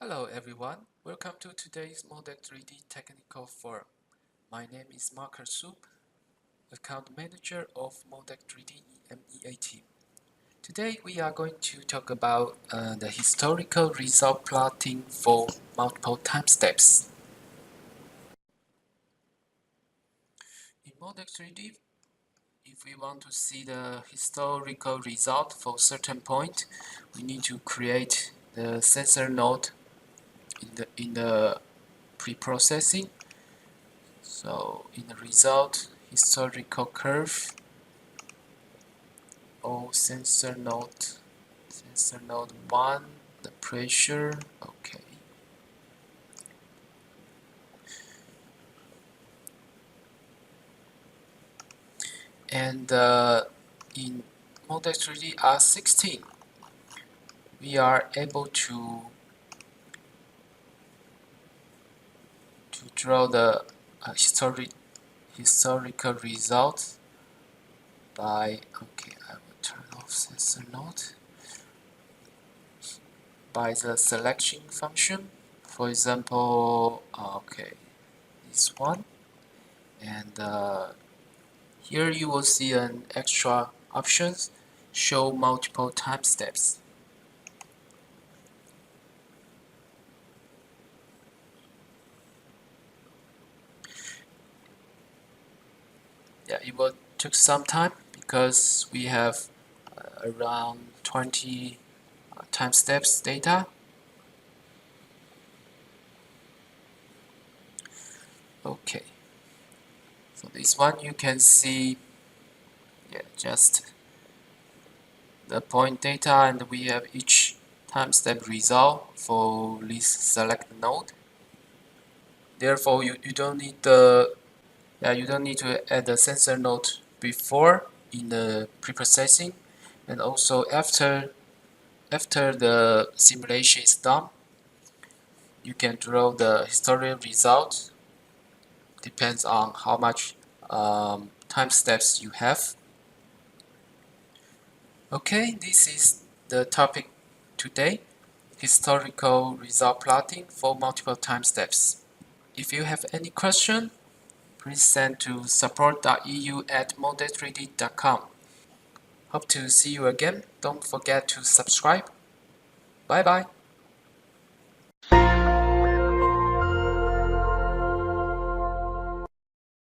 Hello everyone, welcome to today's Moldex3D Technical Forum. My name is Marcus Soup, Account Manager of Moldex3D EMEA team. Today we are going to talk about the historical result plotting for multiple time steps. In Moldex3D, if we want to see the historical result for certain point, we need to create the sensor node in the pre-processing. So in the result, historical curve or sensor node 1, the pressure, okay. And in Moldex3D R16, we are able to draw the historical result by, okay, I will turn off sensor node, by the selection function. For example, okay, this one, and here you will see an extra options, show multiple time steps. Yeah, it will take some time because we have around 20 time steps data. Okay, so this one you can see, yeah, just the point data, and we have each time step result for this select node. Therefore, you don't need the you don't need to add the sensor node before in the pre-processing, and also after the simulation is done, you can draw the historical result. Depends on how much time steps you have. Okay, this is the topic today, historical result plotting for multiple time steps. If you have any question, please send to support.eu@moldex3d.com. Hope to see you again. Don't forget to subscribe. Bye bye.